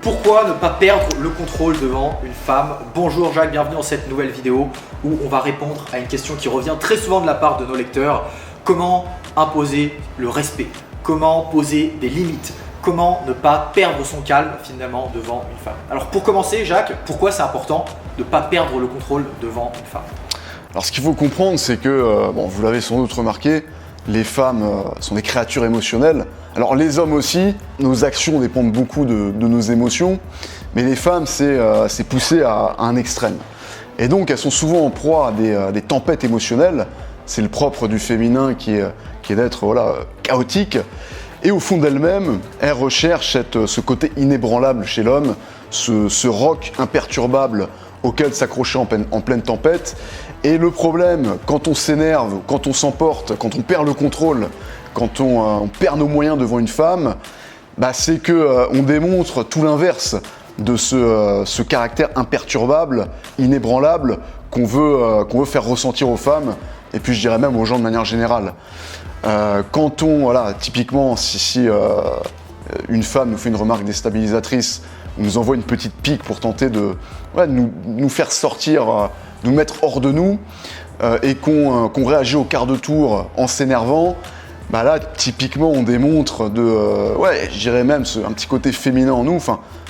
Pourquoi ne pas perdre le contrôle devant une femme? Bonjour Jacques, bienvenue dans cette nouvelle vidéo où on va répondre à une question qui revient très souvent de la part de nos lecteurs. Comment imposer le respect? Comment poser des limites? Comment ne pas perdre son calme finalement devant une femme? Alors pour commencer Jacques, pourquoi c'est important de ne pas perdre le contrôle devant une femme? Alors ce qu'il faut comprendre, c'est que, vous l'avez sans doute remarqué, les femmes sont des créatures émotionnelles. Alors les hommes aussi, nos actions dépendent beaucoup de nos émotions, mais les femmes, c'est poussé à un extrême. Et donc elles sont souvent en proie à des tempêtes émotionnelles. C'est le propre du féminin qui est d'être chaotique. Et au fond d'elles-mêmes, elles recherchent ce côté inébranlable chez l'homme, ce roc imperturbable auquel s'accrocher en pleine tempête. Et le problème, quand on s'énerve, quand on s'emporte, quand on perd le contrôle, quand on perd nos moyens devant une femme, c'est qu'on démontre tout l'inverse de ce caractère imperturbable, inébranlable qu'on veut faire ressentir aux femmes, et puis je dirais même aux gens de manière générale. Typiquement, si une femme nous fait une remarque déstabilisatrice, on nous envoie une petite pique pour tenter de nous faire sortir, nous mettre hors de nous, et qu'on réagit au quart de tour en s'énervant, là typiquement on démontre je dirais même un petit côté féminin en nous,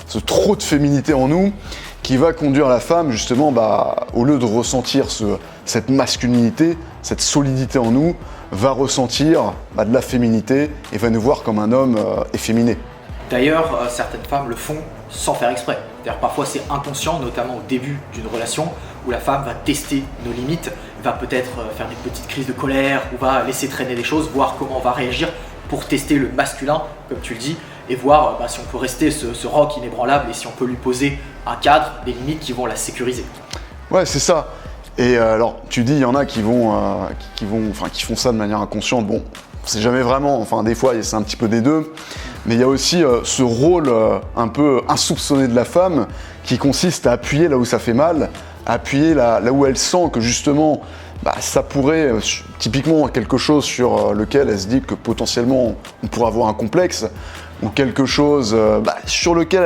ce trop de féminité en nous qui va conduire la femme justement, au lieu de ressentir cette masculinité, cette solidité en nous, va ressentir de la féminité et va nous voir comme un homme efféminé. D'ailleurs, certaines femmes le font sans faire exprès. D'ailleurs, parfois c'est inconscient, notamment au début d'une relation, où la femme va tester nos limites, va peut-être faire des petites crises de colère, ou va laisser traîner des choses, voir comment on va réagir pour tester le masculin, comme tu le dis, et voir si on peut rester ce roc inébranlable et si on peut lui poser un cadre, des limites qui vont la sécuriser. Ouais, c'est ça. Et alors, tu dis, il y en a qui font ça de manière inconsciente. Bon, c'est jamais vraiment, des fois, c'est un petit peu des deux. Mais il y a aussi ce rôle un peu insoupçonné de la femme qui consiste à appuyer là où ça fait mal, à appuyer là où elle sent que justement, ça pourrait, typiquement quelque chose sur lequel elle se dit que potentiellement on pourrait avoir un complexe, ou quelque chose sur lequel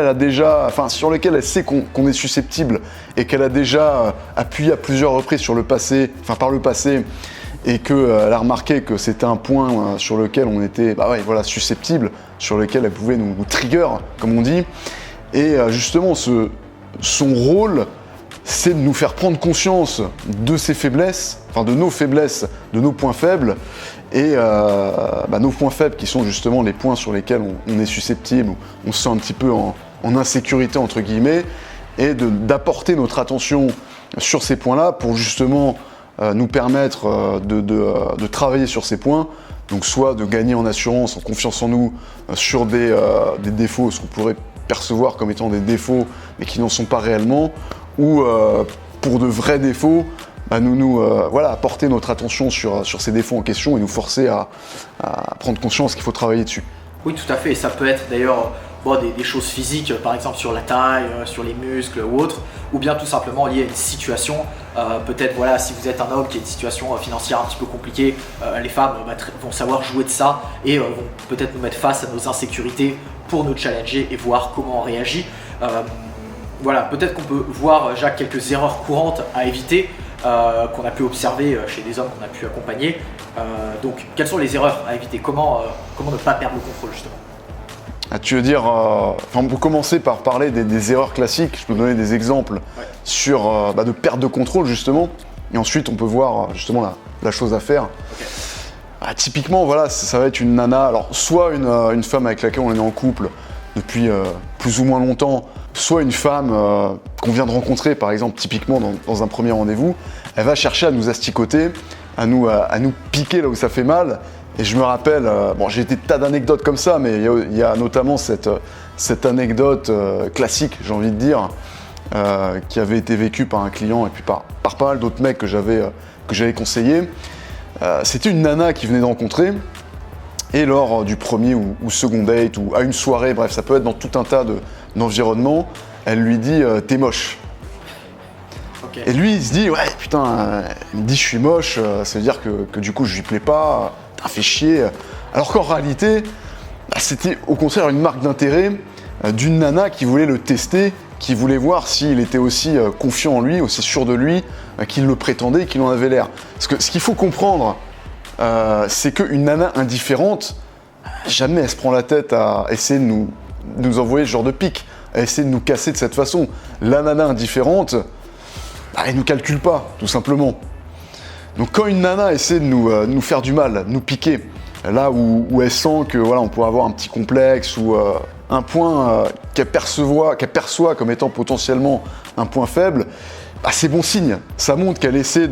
elle sait qu'on est susceptible et qu'elle a déjà appuyé à plusieurs reprises par le passé, et qu'elle a remarqué que c'était un point sur lequel on était susceptible, sur lequel elle pouvait nous trigger, comme on dit. Et justement, son rôle, c'est de nous faire prendre conscience de ses faiblesses, de nos faiblesses, de nos points faibles, et nos points faibles qui sont justement les points sur lesquels on est susceptible, on se sent un petit peu en insécurité entre guillemets, et d'apporter notre attention sur ces points-là pour justement nous permettre de travailler sur ces points, donc soit de gagner en assurance, en confiance en nous sur des défauts, ce qu'on pourrait percevoir comme étant des défauts mais qui n'en sont pas réellement, ou pour de vrais défauts, apporter notre attention sur ces défauts en question et nous forcer à prendre conscience qu'il faut travailler dessus. Oui, tout à fait. Et ça peut être d'ailleurs des choses physiques, par exemple sur la taille, sur les muscles ou autre, ou bien tout simplement lié à une situation. Peut-être si vous êtes un homme qui a une situation financière un petit peu compliquée, les femmes vont savoir jouer de ça et vont peut-être nous mettre face à nos insécurités pour nous challenger et voir comment on réagit. Peut-être qu'on peut voir, Jacques, quelques erreurs courantes à éviter qu'on a pu observer chez des hommes qu'on a pu accompagner. Donc, quelles sont les erreurs à éviter? Comment ne pas perdre le contrôle, justement? Tu veux dire, on peut commencer par parler des erreurs classiques. Je peux donner des exemples sur de perte de contrôle, justement. Et ensuite, on peut voir justement la chose à faire. Okay. Typiquement, ça va être une nana. Alors, soit une femme avec laquelle on est en couple depuis plus ou moins longtemps, soit une femme qu'on vient de rencontrer, par exemple, typiquement dans un premier rendez-vous, elle va chercher à nous asticoter, à nous piquer là où ça fait mal. Et je me rappelle, j'ai des tas d'anecdotes comme ça, mais il y a notamment cette anecdote classique, j'ai envie de dire, qui avait été vécue par un client et puis par pas mal d'autres mecs que j'avais conseillés. C'était une nana qui venait de rencontrer, et lors du premier ou second date, ou à une soirée, bref, ça peut être dans tout un tas d'environnements, elle lui dit « t'es moche ». Okay. Et lui, il se dit « ouais, putain, il me dit je suis moche, ça veut dire que du coup je lui plais pas, t'as fait chier ». Alors qu'en réalité, c'était au contraire une marque d'intérêt d'une nana qui voulait le tester, qui voulait voir s'il était aussi confiant en lui, aussi sûr de lui, qu'il le prétendait, qu'il en avait l'air. Parce que ce qu'il faut comprendre, c'est qu'une nana indifférente, jamais elle se prend la tête à essayer de nous envoyer ce genre de pic, à essayer de nous casser de cette façon. La nana indifférente, elle ne nous calcule pas, tout simplement. Donc quand une nana essaie de nous faire du mal, de nous piquer, là où elle sent que voilà, on pourrait avoir un petit complexe ou un point qu'elle perçoit comme étant potentiellement un point faible, c'est bon signe. Ça montre qu'elle essaie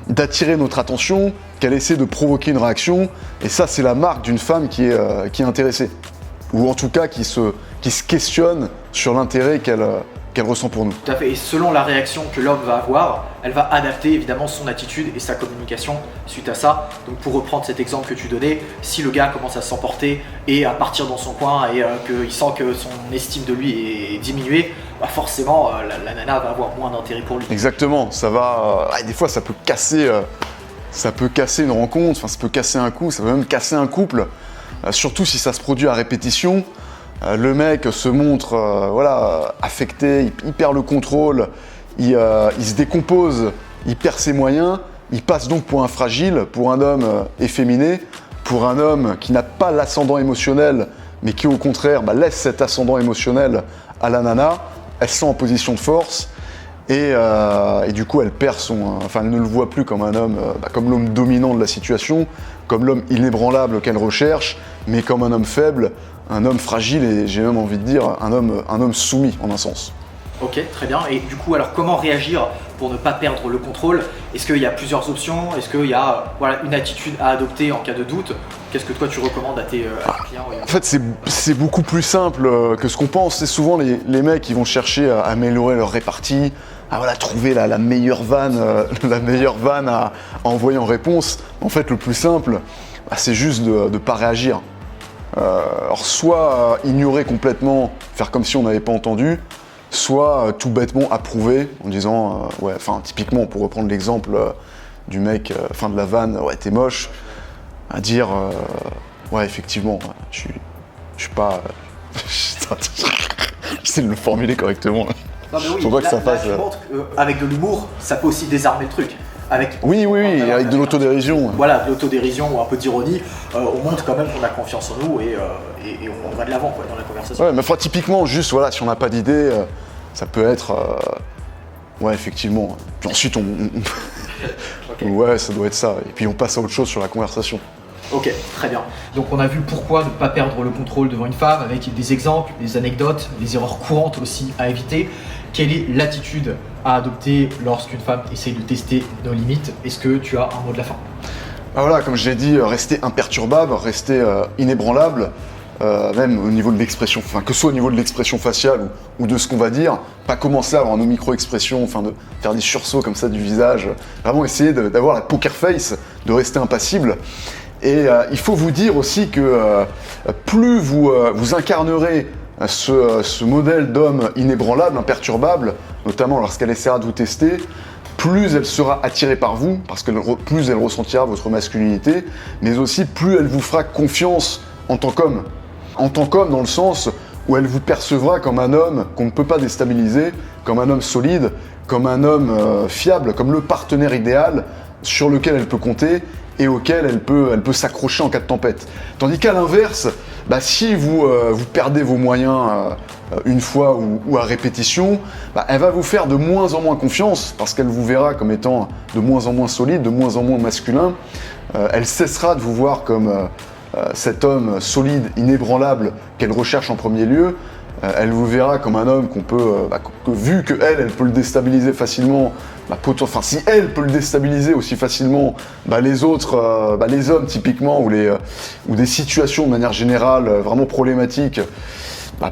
d'attirer notre attention, qu'elle essaie de provoquer une réaction, et ça c'est la marque d'une femme qui est intéressée, ou en tout cas qui se questionne sur l'intérêt qu'elle ressent pour nous. Tout à fait, et selon la réaction que l'homme va avoir, elle va adapter évidemment son attitude et sa communication suite à ça. Donc pour reprendre cet exemple que tu donnais, si le gars commence à s'emporter et à partir dans son coin et qu'il sent que son estime de lui est diminuée, forcément la nana va avoir moins d'intérêt pour lui. Exactement, ça va. Des fois ça peut casser une rencontre, ça peut casser un coup, ça peut même casser un couple, surtout si ça se produit à répétition. Le mec se montre affecté, il perd le contrôle, il se décompose, il perd ses moyens, il passe donc pour un fragile, pour un homme efféminé, pour un homme qui n'a pas l'ascendant émotionnel, mais qui au contraire laisse cet ascendant émotionnel à la nana. Elle se sent en position de force et du coup elle perd elle ne le voit plus comme un homme, comme l'homme dominant de la situation, comme l'homme inébranlable qu'elle recherche, mais comme un homme faible, un homme fragile et j'ai même envie de dire un homme soumis en un sens. Ok, très bien. Et du coup, alors comment réagir pour ne pas perdre le contrôle? Est-ce qu'il y a plusieurs options? Est-ce qu'il y a une attitude à adopter en cas de doute? Qu'est-ce que toi tu recommandes à tes clients? En fait, c'est beaucoup plus simple que ce qu'on pense. C'est souvent les mecs qui vont chercher à améliorer leur répartie, à trouver la meilleure vanne, à envoyer en réponse. En fait, le plus simple, c'est juste de ne pas réagir. Alors soit ignorer complètement, faire comme si on n'avait pas entendu, soit tout bêtement approuver en disant typiquement pour reprendre l'exemple du mec de la vanne, t'es moche, à dire effectivement je suis pas j'essaie de le formuler correctement. Non mais oui, là, tu montres qu'avec de l'humour ça peut aussi désarmer le truc. Oui, avec de l'autodérision. Voilà, de l'autodérision ou un peu d'ironie, on montre quand même qu'on a confiance en nous et on va de l'avant dans la conversation. Ouais, mais typiquement, juste si on n'a pas d'idée, ça peut être. Effectivement. Puis ensuite, Okay. Ouais, ça doit être ça. Et puis on passe à autre chose sur la conversation. Ok, très bien. Donc on a vu pourquoi ne pas perdre le contrôle devant une femme, avec des exemples, des anecdotes, des erreurs courantes aussi à éviter. Quelle est l'attitude à adopter lorsqu'une femme essaie de tester nos limites? Est-ce que tu as un mot de la fin? Comme je l'ai dit, rester imperturbable, rester inébranlable, même au niveau de l'expression, que ce soit au niveau de l'expression faciale ou de ce qu'on va dire, pas commencer à avoir nos micro-expressions, de faire des sursauts comme ça du visage, vraiment essayer d'avoir la poker face, de rester impassible. Et il faut vous dire aussi que plus vous incarnerez ce modèle d'homme inébranlable, imperturbable, notamment lorsqu'elle essaiera de vous tester, plus elle sera attirée par vous, parce que plus elle ressentira votre masculinité, mais aussi plus elle vous fera confiance en tant qu'homme. En tant qu'homme dans le sens où elle vous percevra comme un homme qu'on ne peut pas déstabiliser, comme un homme solide, comme un homme fiable, comme le partenaire idéal sur lequel elle peut compter et auquel elle peut s'accrocher en cas de tempête. Tandis qu'à l'inverse, si vous perdez vos moyens une fois ou à répétition, elle va vous faire de moins en moins confiance parce qu'elle vous verra comme étant de moins en moins solide, de moins en moins masculin. Elle cessera de vous voir comme cet homme solide, inébranlable qu'elle recherche en premier lieu. Elle vous verra comme un homme que vu qu'elle peut le déstabiliser facilement, si elle peut le déstabiliser aussi facilement, les autres, les hommes typiquement, ou des situations de manière générale vraiment problématiques,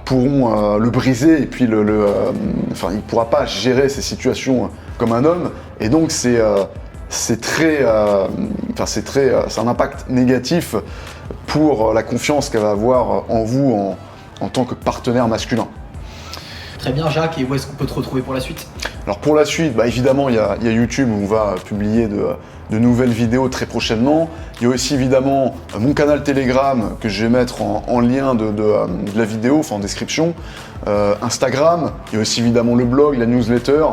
pourront le briser et puis il ne pourra pas gérer ces situations comme un homme. Et donc c'est un impact négatif pour la confiance qu'elle va avoir en vous en tant que partenaire masculin. Très bien Jacques, et où est-ce qu'on peut te retrouver pour la suite? Alors pour la suite, évidemment il y a YouTube où on va publier de nouvelles vidéos très prochainement. Il y a aussi évidemment mon canal Telegram que je vais mettre en lien de la vidéo, enfin en description. Instagram, il y a aussi évidemment le blog, la newsletter.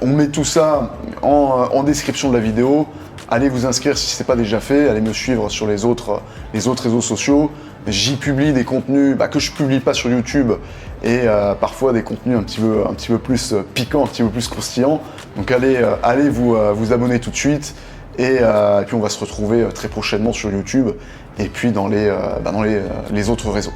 On met tout ça en description de la vidéo. Allez vous inscrire si ce n'est pas déjà fait, allez me suivre sur les autres réseaux sociaux. J'y publie des contenus que je ne publie pas sur YouTube et parfois des contenus un petit peu plus piquants, un petit peu plus croustillants. Donc allez vous abonner tout de suite et puis on va se retrouver très prochainement sur YouTube et puis dans les autres réseaux.